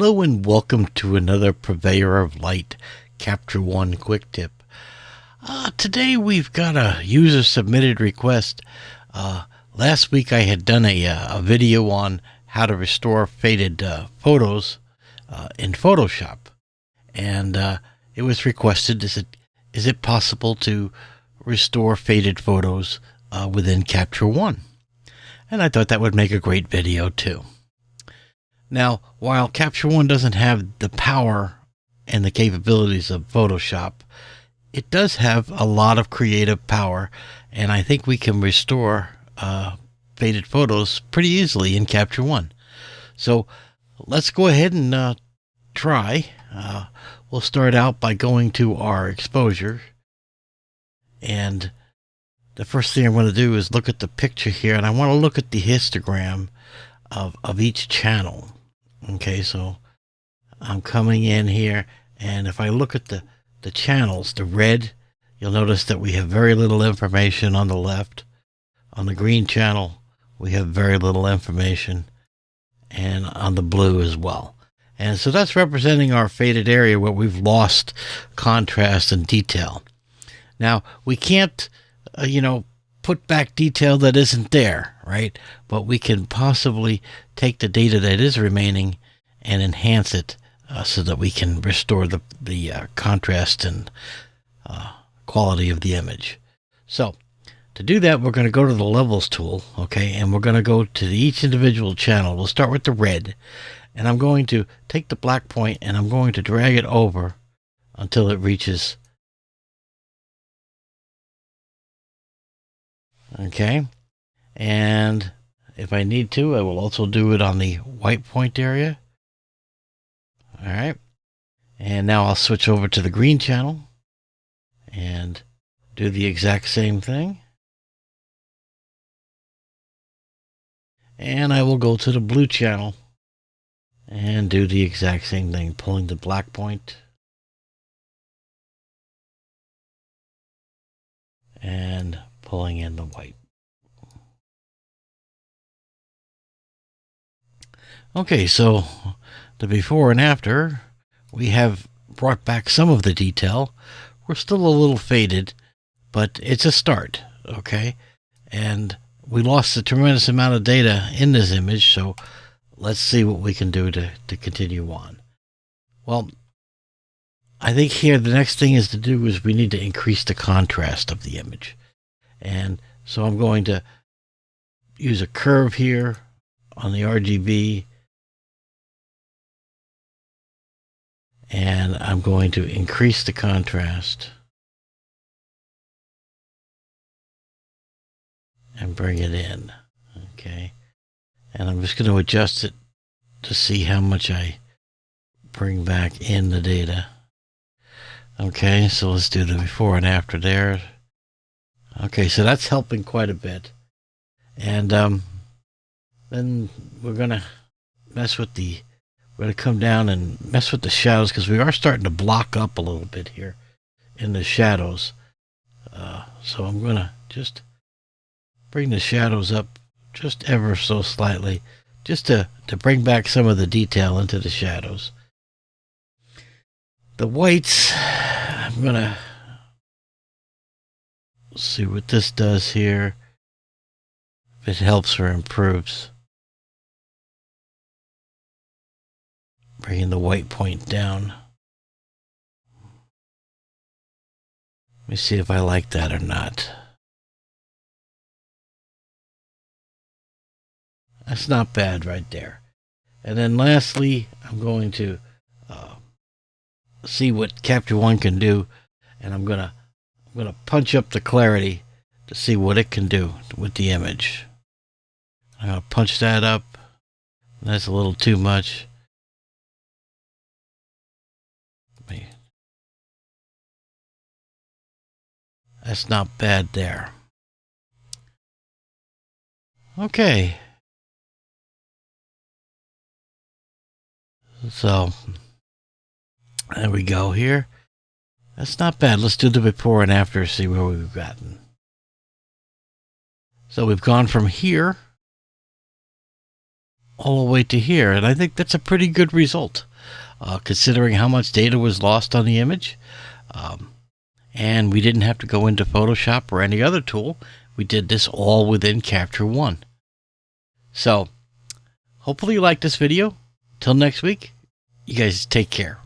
Hello and welcome to another Purveyor of Light Capture One quick tip. Today we've got a user submitted request. Last week I had done a video on how to restore faded photos in Photoshop, and it was requested: is it possible to restore faded photos within Capture One? And I thought that would make a great video too. Now, while Capture One doesn't have the power and the capabilities of Photoshop, it does have a lot of creative power, and I think we can restore faded photos pretty easily in Capture One. So let's go ahead and try. We'll start out by going to our exposure, and the first thing I want to do is look at the picture here, and I want to look at the histogram of each channel. Okay, so I'm coming in here, and if I look at the channels, the red, you'll notice that we have very little information on the left. On the green channel, we have very little information, and on the blue as well. And so that's representing our faded area where we've lost contrast and detail. Now, we can't, put back detail that isn't there, right? But we can possibly take the data that is remaining and enhance it so that we can restore the contrast and quality of the image. So to do that, we're going to go to the levels tool, okay, and we're going to go to each individual channel. We'll start with the red, and I'm going to take the black point and I'm going to drag it over until it reaches. Okay, and if I need to, I will also do it on the white point area. All right, and now I'll switch over to the green channel and do the exact same thing. And I will go to the blue channel and do the exact same thing, pulling the black point and pulling in the white. Okay, so the before and after, we have brought back some of the detail. We're still a little faded, but it's a start, okay? And we lost a tremendous amount of data in this image, so let's see what we can do to continue on. Well, I think here the next thing is to do is we need to increase the contrast of the image. And so I'm going to use a curve here on the RGB, and I'm going to increase the contrast and bring it in. Okay, and I'm just going to adjust it to see how much I bring back in the data. Okay, so let's do the before and after there. Okay, so that's helping quite a bit. And then we're going to we're going to come down and mess with the shadows, because we are starting to block up a little bit here in the shadows. So I'm going to just bring the shadows up just ever so slightly, just to bring back some of the detail into the shadows. The whites, I'm going to see what this does here, if it helps or improves. Bringing the white point down. Let me see if I like that or not. That's not bad right there. And then lastly, I'm going to see what Capture One can do, and I'm gonna punch up the clarity to see what it can do with the image. I'm gonna punch that up. That's a little too much. That's not bad there. Okay. So there we go here. That's not bad. Let's do the before and after, see where we've gotten. So we've gone from here all the way to here, and I think that's a pretty good result. considering how much data was lost on the image. And we didn't have to go into Photoshop or any other tool. We did this all within Capture One. So, hopefully you liked this video. Till next week, you guys take care.